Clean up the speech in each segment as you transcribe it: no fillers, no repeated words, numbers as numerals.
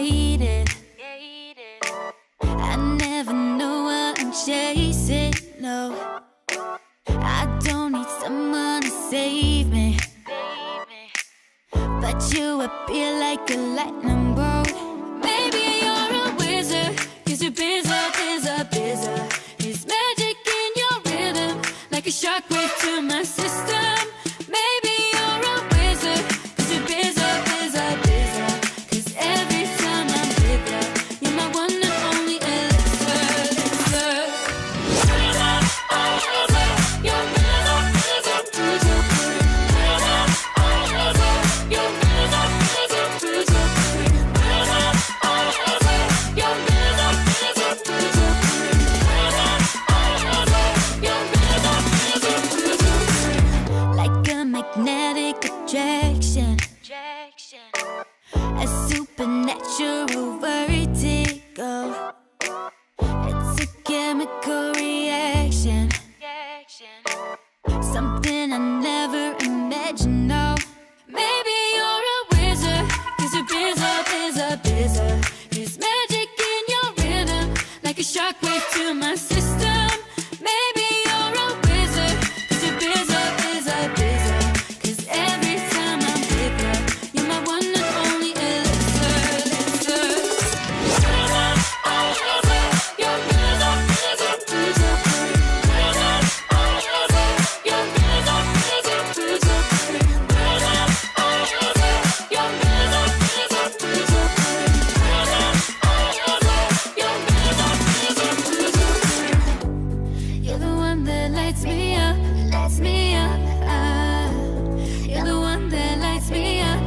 faded. I never know what I'm chasing, no. I don't need someone to save me, but you appear like a lightning bolt. Maybe you're a wizard, 'cause you're busy. There's magic in your rhythm, like a shockwave to my system. Maybe you're a wizard, 'cause you're busy. 'Cause every time I'm with you, you're my one and only elixir. Like a magnetic attraction, a supernatural vertigo. It's a chemical reaction, something I never imagined, no. Maybe you're a wizard, 'cause you're busy. There's magic in your rhythm, like a shockwave to my system. Maybe you're a wizard, 'cause you're busy. 'Cause every time I'm with you, you're my one and only elixir. You're the one that lights me up. You're the one that lights me up.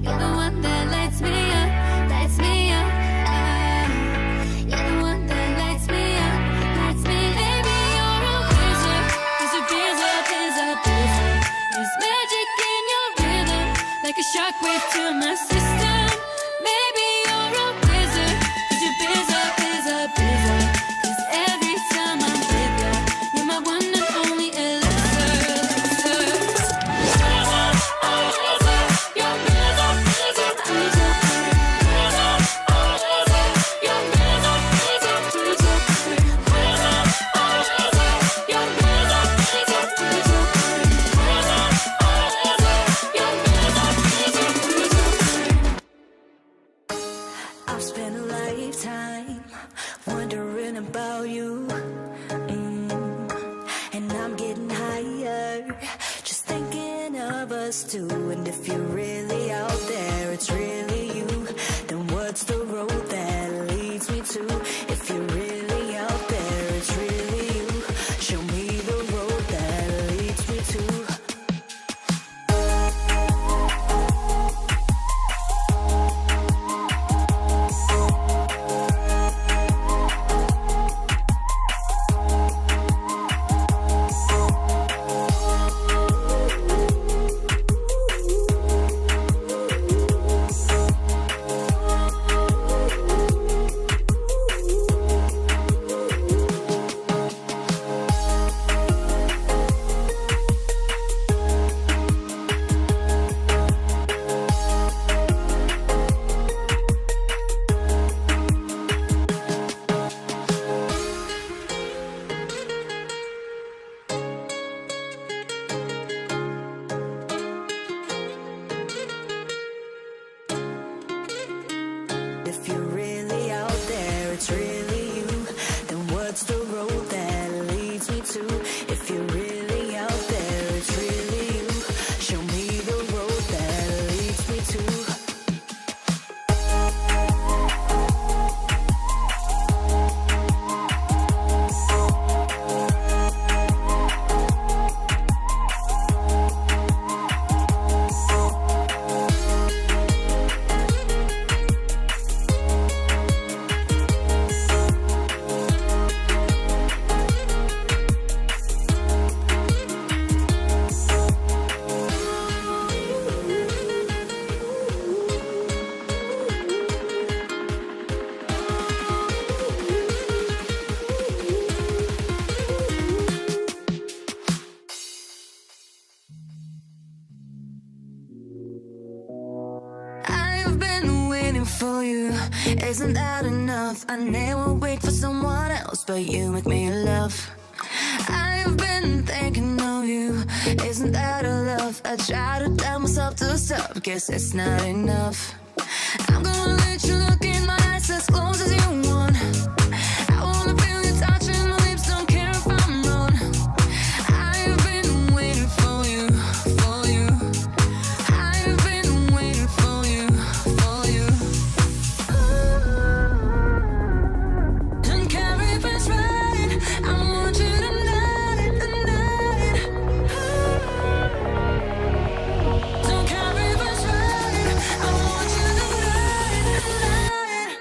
You're the one that lights me up. You're the one that lights me up. Baby, you're a wizard, 'cause you're busy. There's magic in your rhythm, like a shockwave to my system. Maybe you're a wizard, 'cause you're busy. 'Cause every time I'm with you, you're my one and only elixir. I've spent a lifetime wondering about you, and I'm getting higher, just thinking of us two. And if you're really out there, it's really you, then what's the road that leads me to? If you're really out there, it's really you, show me the road that leads me to. I've been waiting for you. Isn't that enough? I never wait for someone else, but you make me love. I've been thinking of you. Isn't that a love? I try to tell myself to stop. Guess it's not enough. I'm gonna let you look in my eyes as close as you want. I wanna feel you touching my lips, don't care if I'm wrong. I've been waiting for you, for you. I've been waiting for you, for you. Don't care if it's right, I want you tonight, tonight. Don't care if it's right, I want you tonight, tonight.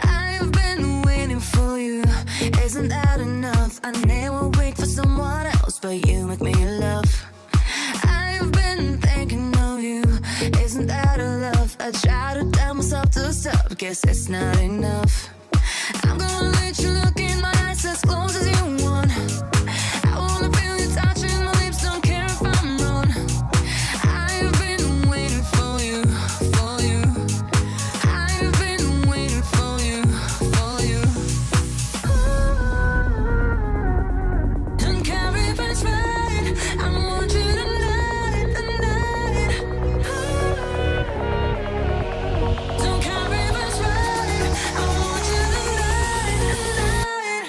I've been waiting for you. Isn't that enough? I never wait for someone else, but you make me love. I've been thinking of you. Isn't that a love? I try to tell myself to stop. Guess it's not enough. I'm gonna let you look in my eyes as close as you want. I wanna feel you touching my lips, don't care if I'm wrong. I've been waiting for you, for you. I've been waiting for you, for you. Don't care if it's right, I want you tonight, tonight. Don't care if it's right, I want you tonight, tonight.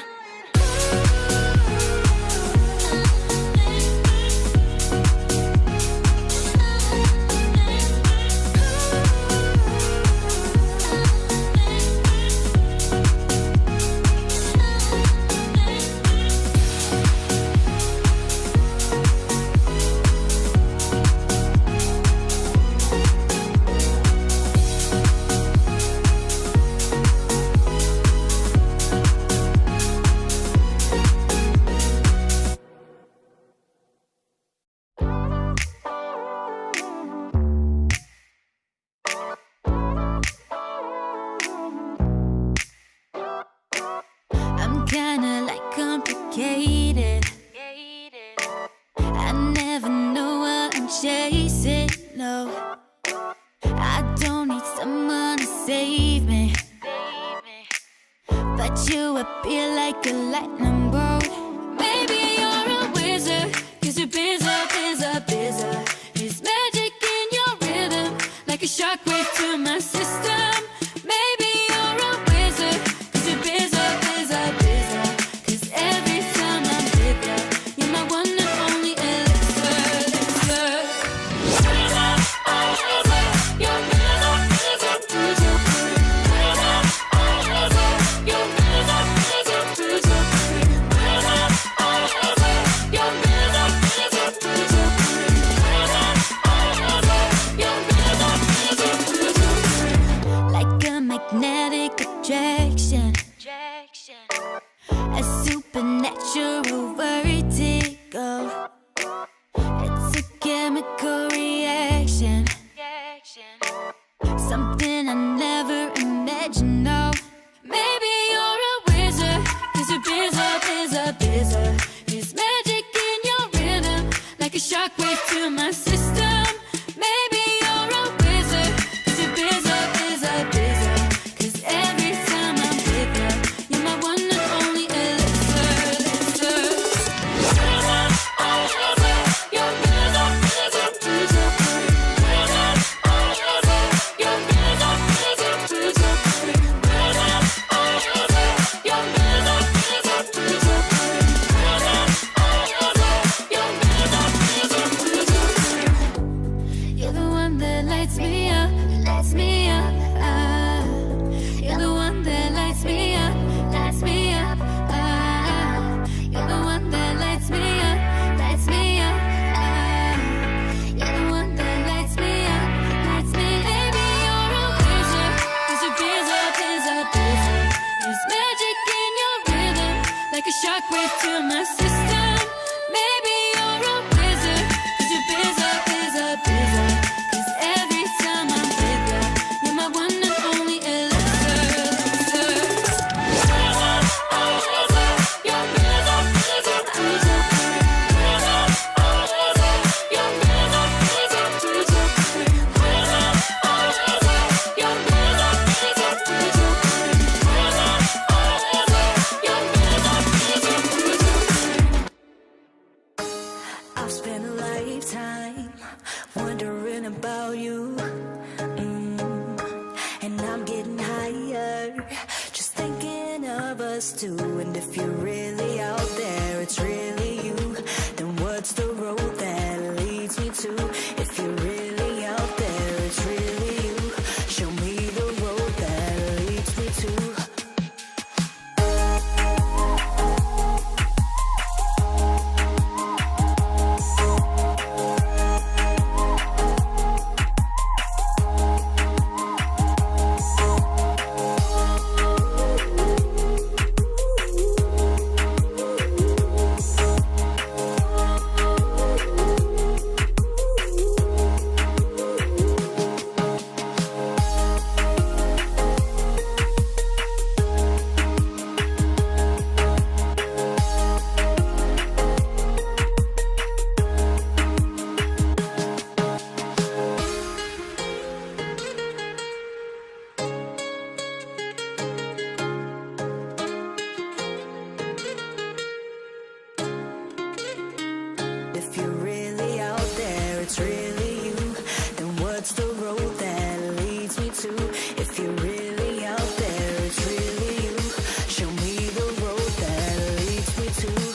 I'm kinda like complicated. I never know what I'm chasing, no. I don't need someone to save me, but you appear like a lightning bolt. Maybe you're a wizard, 'cause you're busy, busy, busy. There's magic in your rhythm, like a shockwave to my system. Maybe you're a wizard, 'cause you're busy, busy, busy. 'Cause every time I'm with you, you're my one and only elixir, elixir. You're like a magnetic attraction, a supernatural vertigo. It's a chemical reaction, something I never imagined. No, maybe you're a wizard, 'cause you're busy, busy, busy. There's magic in your rhythm, like a shockwave to my system. Maybe you're a wizard, 'cause you're busy, busy, busy. 'Cause every time I'm with you, you're my one and only elixir, elixir. You're busy, busy, busy. You're busy, busy, busy. You're busy, busy, busy. wondering about you. And I'm getting higher, just thinking of us two. And if you're really out there, it's really you, then what's the road that leads me to? If you're really out there, it's really you. Show me the road that leads me to. If you're really out there, it's really you, then what's the road that leads me to? If you're really out there, it's really you. Show me the road that leads me to.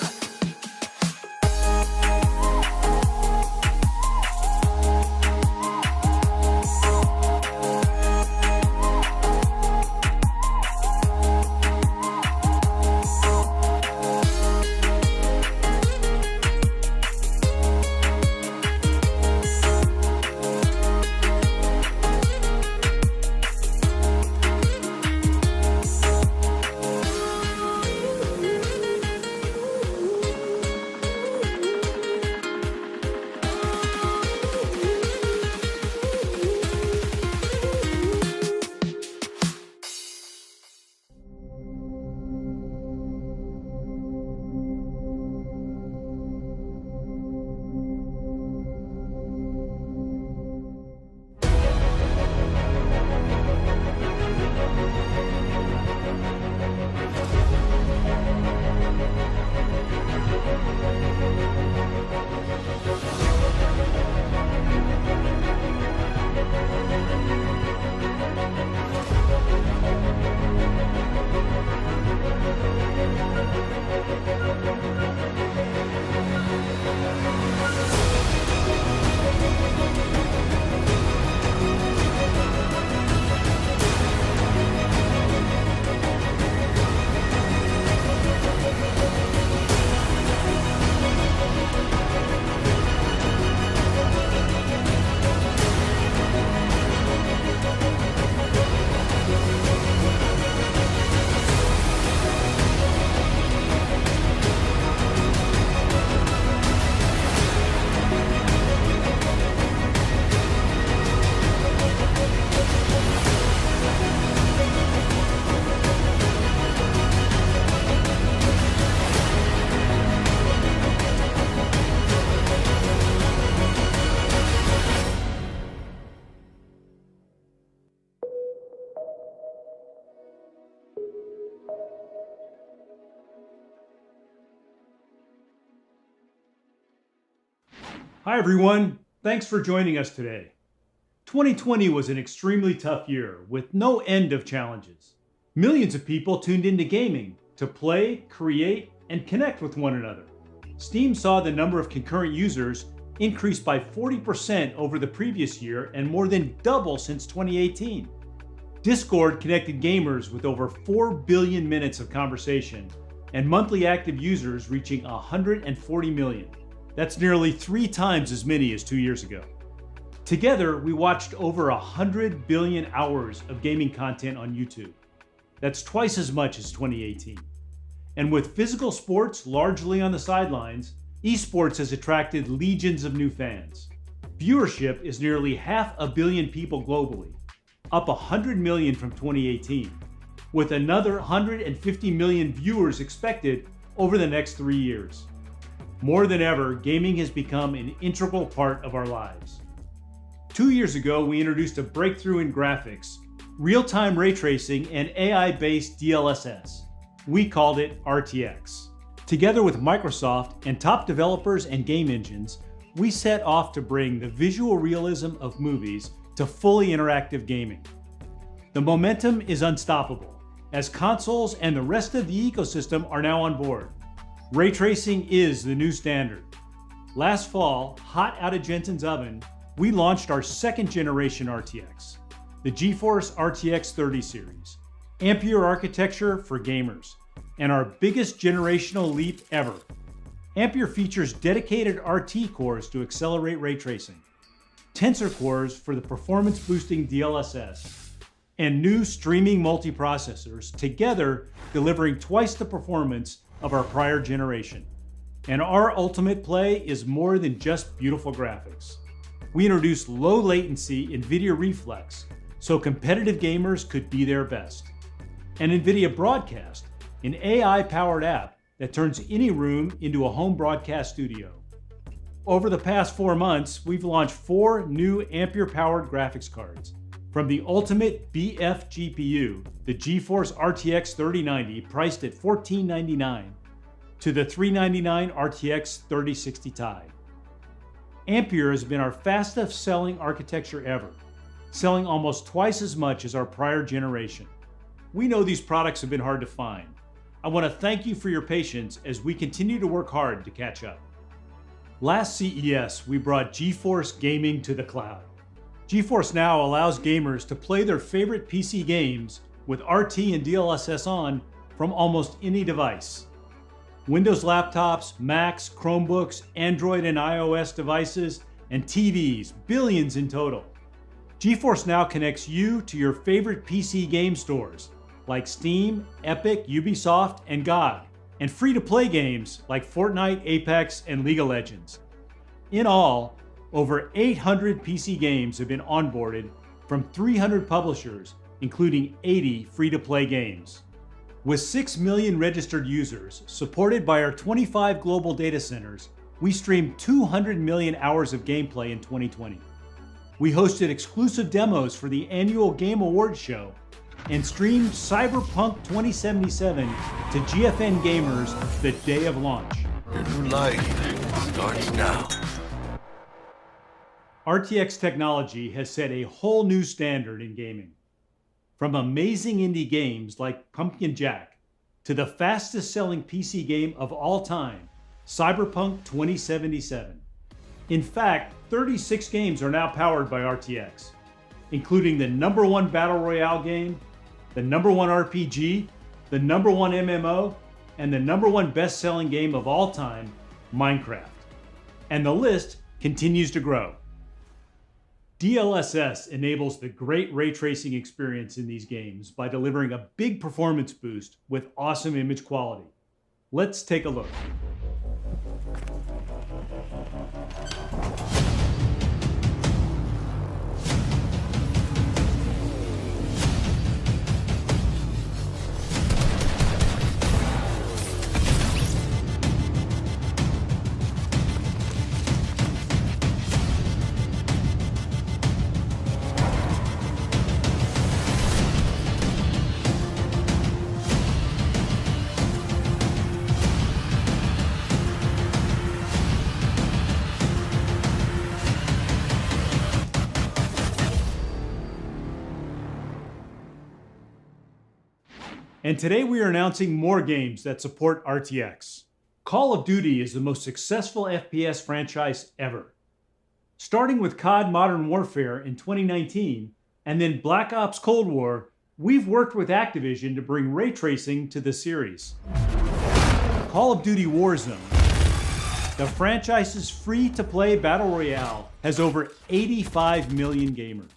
Hi everyone, thanks for joining us today. 2020 was an extremely tough year with no end of challenges. Millions of people tuned into gaming to play, create, and connect with one another. Steam saw the number of concurrent users increase by 40% over the previous year and more than double since 2018. Discord connected gamers with over 4 billion minutes of conversation and monthly active users reaching 140 million. That's nearly 3 times as many as 2 years ago. Together, we watched over 100 billion hours of gaming content on YouTube. That's twice as much as 2018. And with physical sports largely on the sidelines, esports has attracted legions of new fans. Viewership is nearly 500 million people globally, up 100 million from 2018, with another 150 million viewers expected over the next 3 years. More than ever, gaming has become an integral part of our lives. 2 years ago, we introduced a breakthrough in graphics, real-time ray tracing, and AI-based DLSS. We called it RTX. Together with Microsoft and top developers and game engines, we set off to bring the visual realism of movies to fully interactive gaming. The momentum is unstoppable, as consoles and the rest of the ecosystem are now on board. Ray tracing is the new standard. Last fall, hot out of Jensen's oven, we launched our second generation RTX, the GeForce RTX 30 series, Ampere architecture for gamers, and our biggest generational leap ever. Ampere features dedicated RT cores to accelerate ray tracing, Tensor cores for the performance-boosting DLSS, and new streaming multiprocessors, together delivering twice the performance of our prior generation. And our ultimate play is more than just beautiful graphics. We introduced low latency NVIDIA Reflex, so competitive gamers could be their best. And NVIDIA Broadcast, an AI-powered app that turns any room into a home broadcast studio. Over the past 4 months, we've launched 4 new Ampere-powered graphics cards, from the ultimate BF GPU, the GeForce RTX 3090 priced at $1499, to the $399 RTX 3060 Ti. Ampere has been our fastest selling architecture ever, selling almost twice as much as our prior generation. We know these products have been hard to find. I want to thank you for your patience as we continue to work hard to catch up. Last CES, we brought GeForce Gaming to the cloud. GeForce Now allows gamers to play their favorite PC games with RT and DLSS on from almost any device. Windows laptops, Macs, Chromebooks, Android and iOS devices, and TVs, billions in total. GeForce Now connects you to your favorite PC game stores like Steam, Epic, Ubisoft, and GOG, and free-to-play games like Fortnite, Apex, and League of Legends. In all, over 800 PC games have been onboarded from 300 publishers, including 80 free-to-play games. With 6 million registered users, supported by our 25 global data centers, we streamed 200 million hours of gameplay in 2020. We hosted exclusive demos for the annual Game Awards show and streamed Cyberpunk 2077 to GFN gamers the day of launch. Your new life starts now. RTX technology has set a whole new standard in gaming. From amazing indie games like Pumpkin Jack to the fastest selling PC game of all time, Cyberpunk 2077. In fact, 36 games are now powered by RTX, including the #1 Battle Royale game, the #1 RPG, the #1 MMO, and the #1 best-selling game of all time, Minecraft. And the list continues to grow. DLSS enables the great ray tracing experience in these games by delivering a big performance boost with awesome image quality. Let's take a look. And today we are announcing more games that support RTX. Call of Duty is the most successful FPS franchise ever. Starting with COD Modern Warfare in 2019, and then Black Ops Cold War, we've worked with Activision to bring ray tracing to the series. Call of Duty Warzone, the franchise's free-to-play battle royale, has over 85 million gamers.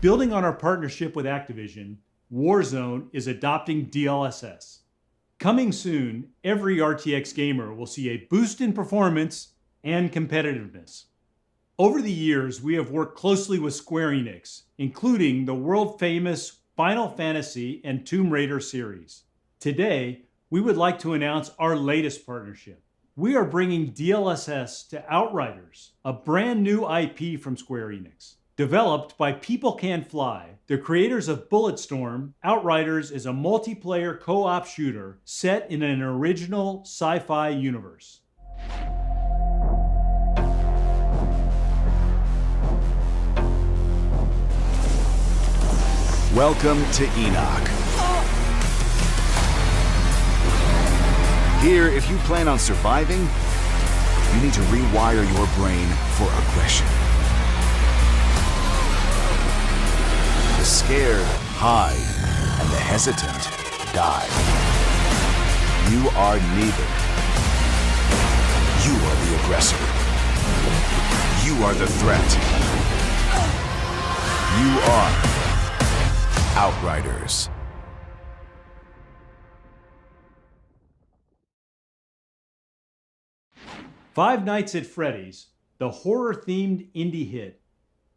Building on our partnership with Activision, Warzone is adopting DLSS. Coming soon, every RTX gamer will see a boost in performance and competitiveness. Over the years, we have worked closely with Square Enix, including the world-famous Final Fantasy and Tomb Raider series. Today, we would like to announce our latest partnership. We are bringing DLSS to Outriders, a brand new IP from Square Enix. Developed by People Can Fly, the creators of Bulletstorm, Outriders is a multiplayer co-op shooter set in an original sci-fi universe. Welcome to Enoch. Here, if you plan on surviving, you need to rewire your brain for aggression. The scared hide, and the hesitant die. You are neither. You are the aggressor. You are the threat. You are Outriders. Five Nights at Freddy's, the horror-themed indie hit,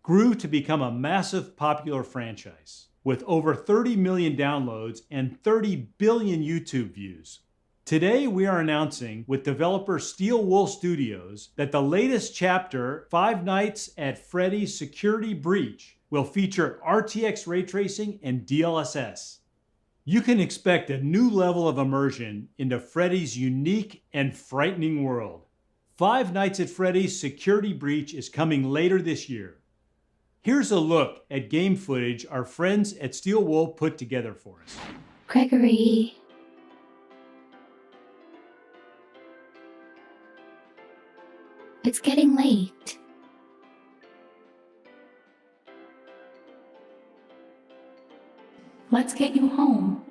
grew to become a massive popular franchise with over 30 million downloads and 30 billion YouTube views. Today we are announcing with developer Steel Wool Studios that the latest chapter, Five Nights at Freddy's Security Breach, will feature RTX ray tracing and DLSS. You can expect a new level of immersion into Freddy's unique and frightening world. Five Nights at Freddy's Security Breach is coming later this year. Here's a look at game footage our friends at Steel Wool put together for us. Gregory. It's getting late. Let's get you home.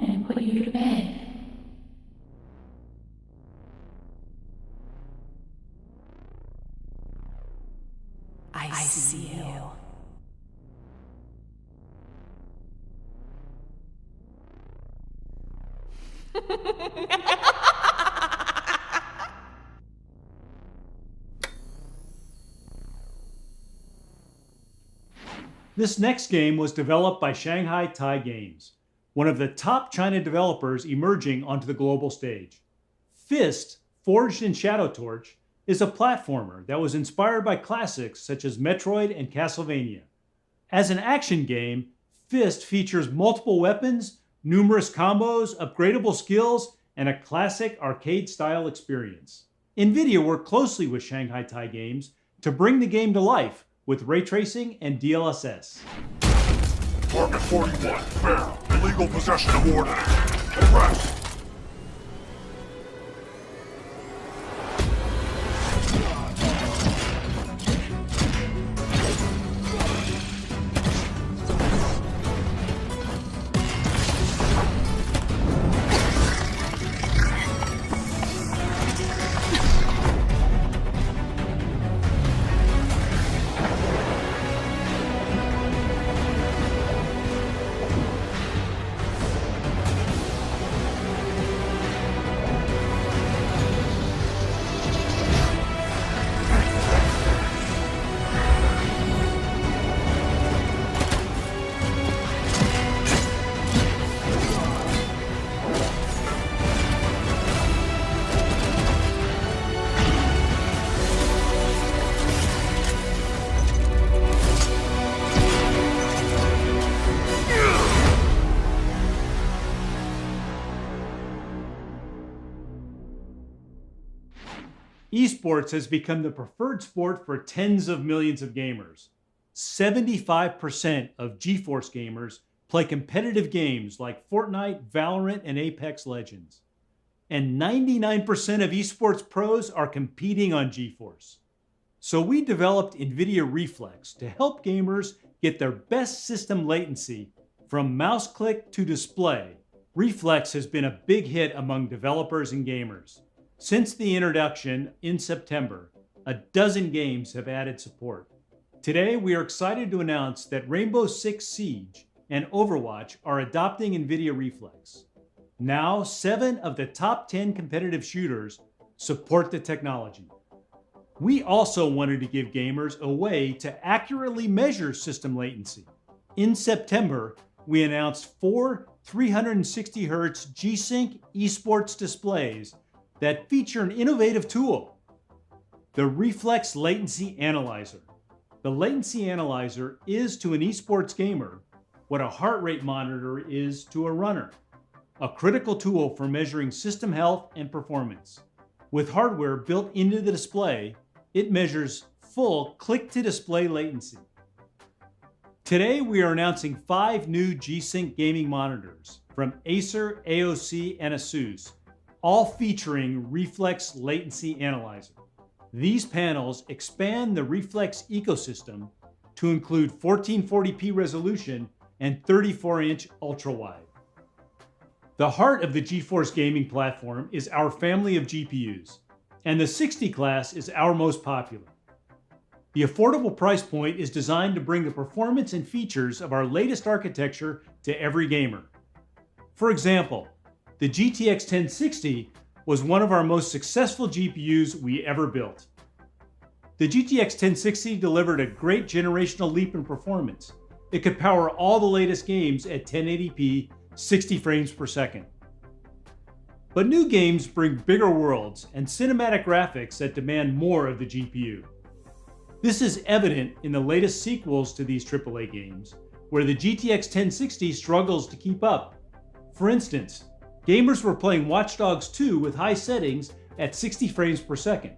And put you to bed. I see you. This next game was developed by Shanghai Tai Games, one of the top China developers emerging onto the global stage. Fist, forged in Shadow Torch, is a platformer that was inspired by classics such as Metroid and Castlevania. As an action game, Fist features multiple weapons, numerous combos, upgradable skills, and a classic arcade-style experience. Nvidia worked closely with Shanghai Tai Games to bring the game to life with ray tracing and DLSS. Target 41, Bear, illegal possession of ordnance. Arrest! Esports has become the preferred sport for tens of millions of gamers. 75% of GeForce gamers play competitive games like Fortnite, Valorant, and Apex Legends. And 99% of esports pros are competing on GeForce. So we developed Nvidia Reflex to help gamers get their best system latency from mouse click to display. Reflex has been a big hit among developers and gamers. Since the introduction in September, a dozen games have added support. Today, we are excited to announce that Rainbow Six Siege and Overwatch are adopting Nvidia Reflex. Now, 7 of the top 10 competitive shooters support the technology. We also wanted to give gamers a way to accurately measure system latency. In September, we announced 4 360Hz G-Sync esports displays that feature an innovative tool, the Reflex Latency Analyzer. The Latency Analyzer is to an esports gamer what a heart rate monitor is to a runner, a critical tool for measuring system health and performance. With hardware built into the display, it measures full click-to-display latency. Today, we are announcing 5 new G-Sync gaming monitors from Acer, AOC, and ASUS, all featuring Reflex Latency Analyzer. These panels expand the Reflex ecosystem to include 1440p resolution and 34-inch ultra-wide. The heart of the GeForce gaming platform is our family of GPUs, and the 60 class is our most popular. The affordable price point is designed to bring the performance and features of our latest architecture to every gamer. For example, the GTX 1060 was one of our most successful GPUs we ever built. The GTX 1060 delivered a great generational leap in performance. It could power all the latest games at 1080p, 60 frames per second. But new games bring bigger worlds and cinematic graphics that demand more of the GPU. This is evident in the latest sequels to these AAA games, where the GTX 1060 struggles to keep up. For instance, gamers were playing Watch Dogs 2 with high settings at 60 frames per second.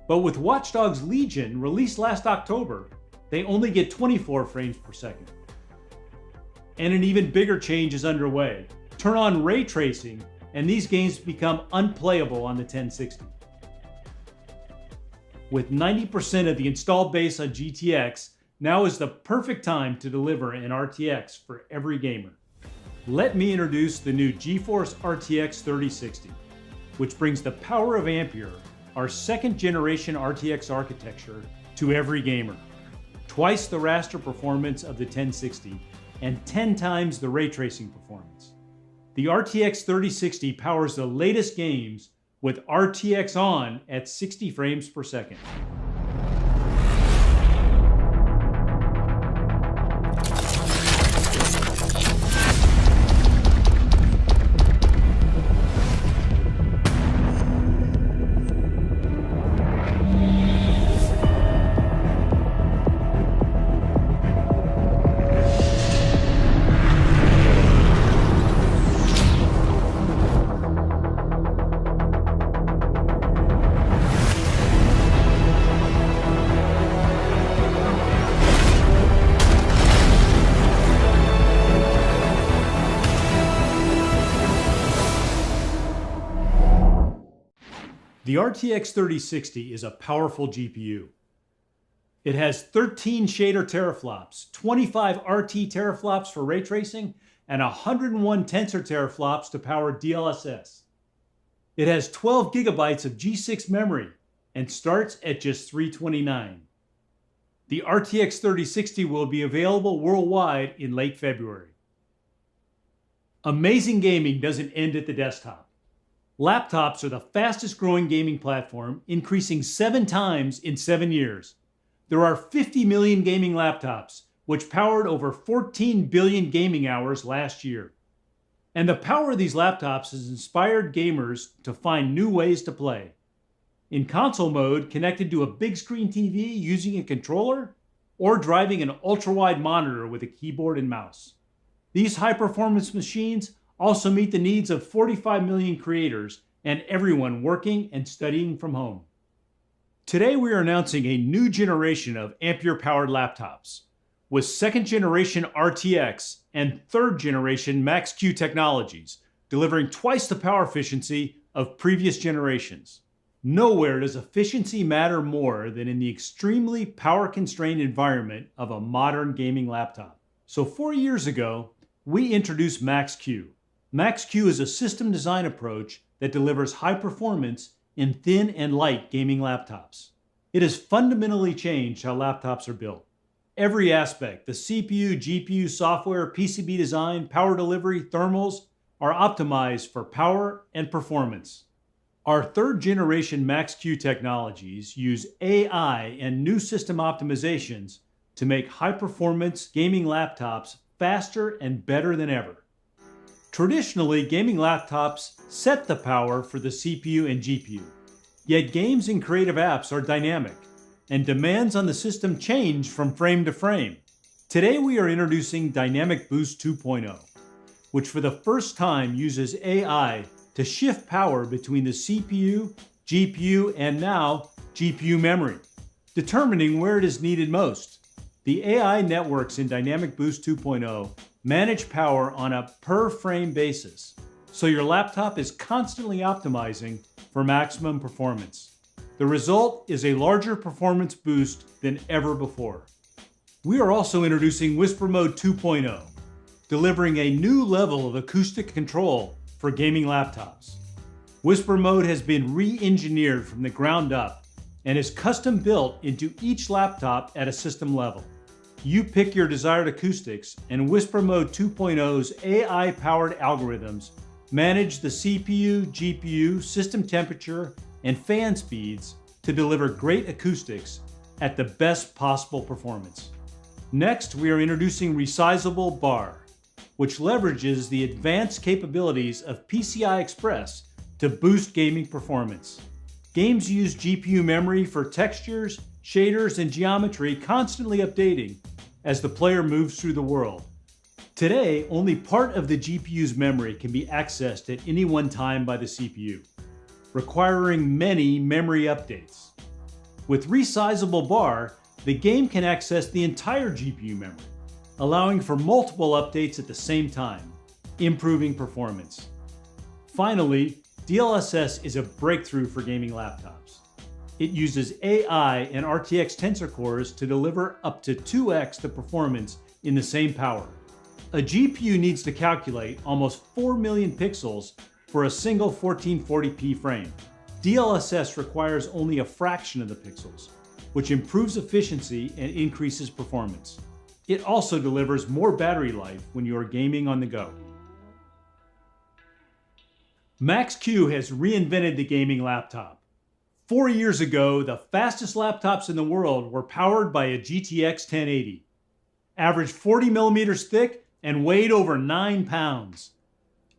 But with Watch Dogs Legion, released last October, they only get 24 frames per second. And an even bigger change is underway. Turn on ray tracing, and these games become unplayable on the 1060. With 90% of the installed base on GTX, now is the perfect time to deliver an RTX for every gamer. Let me introduce the new GeForce RTX 3060, which brings the power of Ampere, our second generation RTX architecture, to every gamer. Twice the raster performance of the 1060 and 10 times the ray tracing performance. The RTX 3060 powers the latest games with RTX on at 60 frames per second. The RTX 3060 is a powerful GPU. It has 13 shader teraflops, 25 RT teraflops for ray tracing, and 101 tensor teraflops to power DLSS. It has 12 gigabytes of G6 memory and starts at just $329. The RTX 3060 will be available worldwide in late February. Amazing gaming doesn't end at the desktop. Laptops are the fastest growing gaming platform, increasing 7 times in 7 years. There are 50 million gaming laptops, which powered over 14 billion gaming hours last year. And the power of these laptops has inspired gamers to find new ways to play. In console mode, connected to a big screen TV using a controller, or driving an ultra-wide monitor with a keyboard and mouse. These high-performance machines also meet the needs of 45 million creators and everyone working and studying from home. Today we are announcing a new generation of Ampere-powered laptops with 2nd generation RTX and 3rd generation Max-Q technologies, delivering twice the power efficiency of previous generations. Nowhere does efficiency matter more than in the extremely power-constrained environment of a modern gaming laptop. So 4 years ago, we introduced Max-Q. Max-Q is a system design approach that delivers high performance in thin and light gaming laptops. It has fundamentally changed how laptops are built. Every aspect, the CPU, GPU, software, PCB design, power delivery, thermals, are optimized for power and performance. Our 3rd generation Max-Q technologies use AI and new system optimizations to make high-performance gaming laptops faster and better than ever. Traditionally, gaming laptops set the power for the CPU and GPU. Yet games and creative apps are dynamic, and demands on the system change from frame to frame. Today we are introducing Dynamic Boost 2.0, which for the first time uses AI to shift power between the CPU, GPU, and now GPU memory, determining where it is needed most. The AI networks in Dynamic Boost 2.0 manage power on a per frame basis, so your laptop is constantly optimizing for maximum performance. The result is a larger performance boost than ever before. We are also introducing Whisper Mode 2.0, delivering a new level of acoustic control for gaming laptops. Whisper Mode has been re-engineered from the ground up and is custom built into each laptop at a system level. You pick your desired acoustics, and Whisper Mode 2.0's AI-powered algorithms manage the CPU, GPU, system temperature, and fan speeds to deliver great acoustics at the best possible performance. Next, we are introducing Resizable Bar, which leverages the advanced capabilities of PCI Express to boost gaming performance. Games use GPU memory for textures, shaders, and geometry, constantly updating as the player moves through the world. Today, only part of the GPU's memory can be accessed at any one time by the CPU, requiring many memory updates. With Resizable Bar, the game can access the entire GPU memory, allowing for multiple updates at the same time, improving performance. Finally, DLSS is a breakthrough for gaming laptops. It uses AI and RTX tensor cores to deliver up to 2x the performance in the same power. A GPU needs to calculate almost 4 million pixels for a single 1440p frame. DLSS requires only a fraction of the pixels, which improves efficiency and increases performance. It also delivers more battery life when you are gaming on the go. Max-Q has reinvented the gaming laptop. 4 years ago, the fastest laptops in the world were powered by a GTX 1080, averaged 40 millimeters thick, and weighed over 9 pounds.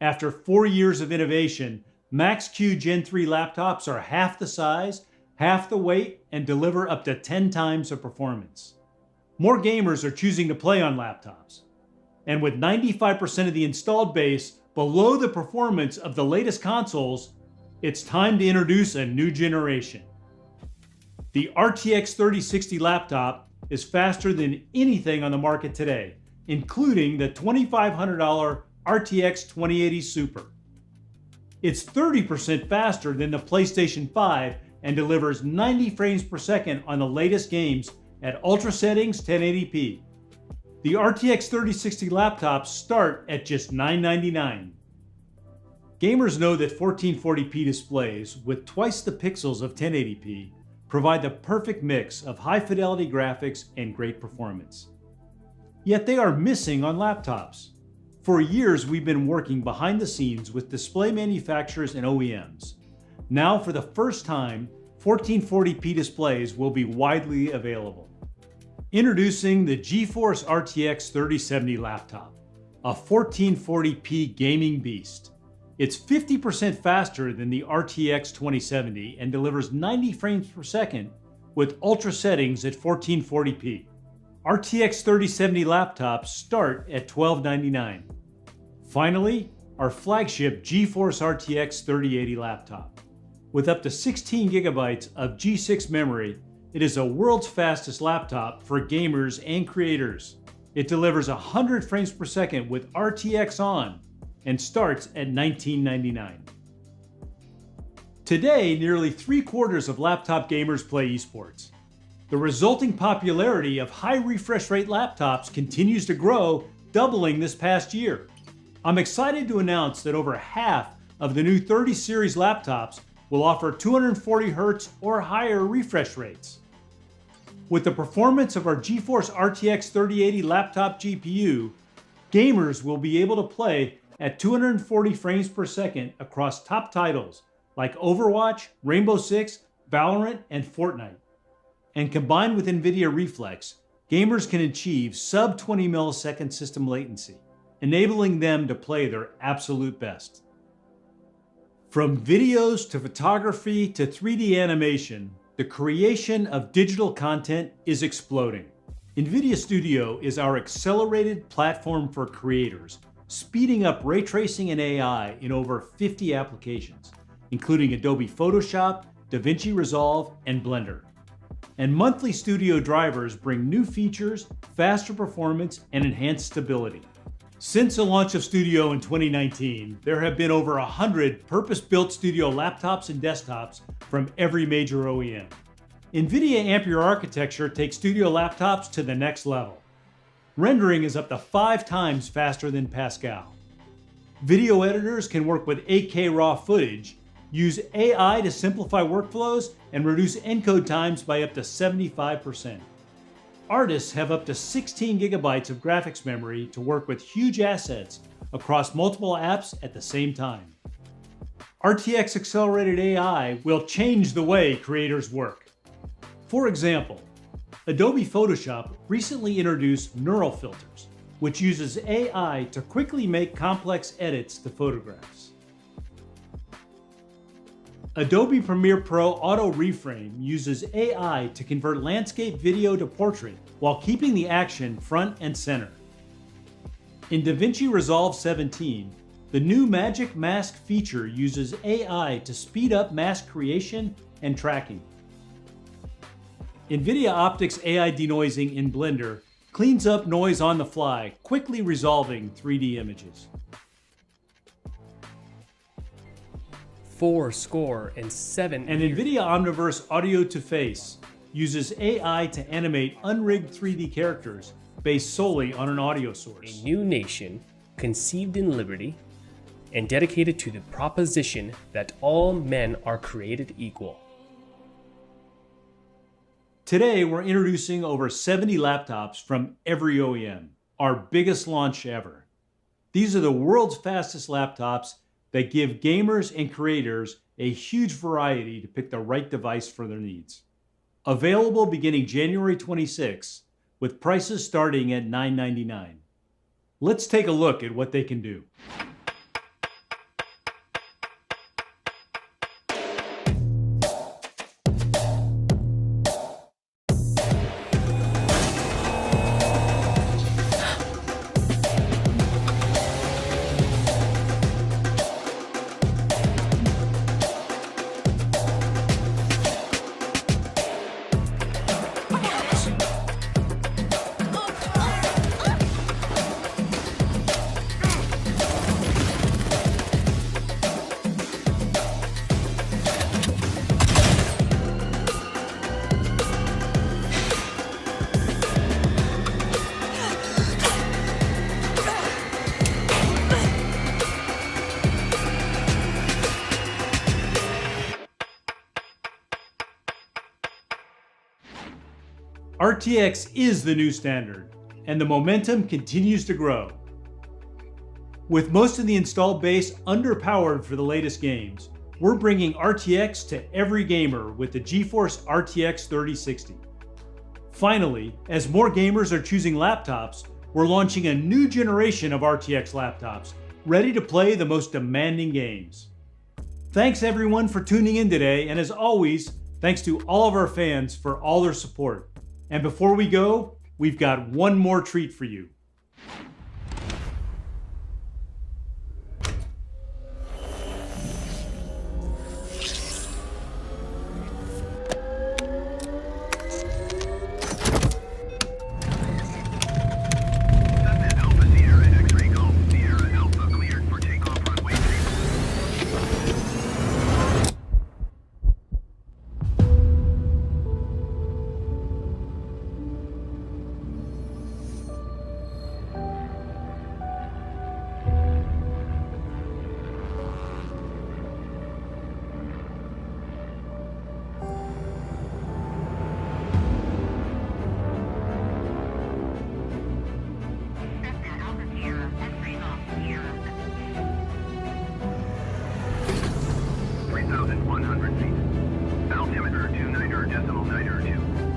After 4 years of innovation, Max-Q Gen 3 laptops are half the size, half the weight, and deliver up to 10 times the performance. More gamers are choosing to play on laptops. And with 95% of the installed base below the performance of the latest consoles, it's time to introduce a new generation. The RTX 3060 laptop is faster than anything on the market today, including the $2,500 RTX 2080 Super. It's 30% faster than the PlayStation 5 and delivers 90 frames per second on the latest games at ultra settings 1080p. The RTX 3060 laptops start at just $999. Gamers know that 1440p displays with twice the pixels of 1080p provide the perfect mix of high-fidelity graphics and great performance. Yet they are missing on laptops. For years, we've been working behind the scenes with display manufacturers and OEMs. Now, for the first time, 1440p displays will be widely available. Introducing the GeForce RTX 3070 laptop, a 1440p gaming beast. It's 50% faster than the RTX 2070 and delivers 90 frames per second with ultra settings at 1440p. RTX 3070 laptops start at $1299. Finally, our flagship GeForce RTX 3080 laptop. With up to 16 gigabytes of G6 memory, it is a world's fastest laptop for gamers and creators. It delivers 100 frames per second with RTX on and starts at $1999. Today, nearly 3/4 of laptop gamers play esports. The resulting popularity of high refresh rate laptops continues to grow, doubling this past year. I'm excited to announce that over half of the new 30 series laptops will offer 240 Hz or higher refresh rates. With the performance of our GeForce RTX 3080 laptop GPU, gamers will be able to play at 240 frames per second across top titles like Overwatch, Rainbow Six, Valorant, and Fortnite. And combined with Nvidia Reflex, gamers can achieve sub 20 millisecond system latency, enabling them to play their absolute best. From videos to photography to 3D animation, the creation of digital content is exploding. NVIDIA Studio is our accelerated platform for creators, speeding up ray tracing and AI in over 50 applications, including Adobe Photoshop, DaVinci Resolve, and Blender. And monthly studio drivers bring new features, faster performance, and enhanced stability. Since the launch of Studio in 2019, there have been over 100 purpose-built Studio laptops and desktops from every major OEM. Nvidia Ampere architecture takes Studio laptops to the next level. Rendering is up to 5 times faster than Pascal. Video editors can work with 8K raw footage, use AI to simplify workflows, and reduce encode times by up to 75%. Artists have up to 16 gigabytes of graphics memory to work with huge assets across multiple apps at the same time. RTX accelerated AI will change the way creators work. For example, Adobe Photoshop recently introduced neural filters, which uses AI to quickly make complex edits to photographs. Adobe Premiere Pro Auto Reframe uses AI to convert landscape video to portrait while keeping the action front and center. In DaVinci Resolve 17, the new Magic Mask feature uses AI to speed up mask creation and tracking. Nvidia Optics AI denoising in Blender cleans up noise on the fly, quickly resolving 3D images. 407. And Nvidia Omniverse Audio to Face uses AI to animate unrigged 3D characters based solely on an audio source. A new nation conceived in liberty and dedicated to the proposition that all men are created equal. Today, we're introducing over 70 laptops from every OEM, our biggest launch ever. These are the world's fastest laptops that give gamers and creators a huge variety to pick the right device for their needs. Available beginning January 26, with prices starting at $999. Let's take a look at what they can do. RTX is the new standard, and the momentum continues to grow. With most of the installed base underpowered for the latest games, we're bringing RTX to every gamer with the GeForce RTX 3060. Finally, as more gamers are choosing laptops, we're launching a new generation of RTX laptops, ready to play the most demanding games. Thanks everyone for tuning in today, and as always, thanks to all of our fans for all their support. And before we go, we've got one more treat for you. Altimeter 29 decimal 9 2.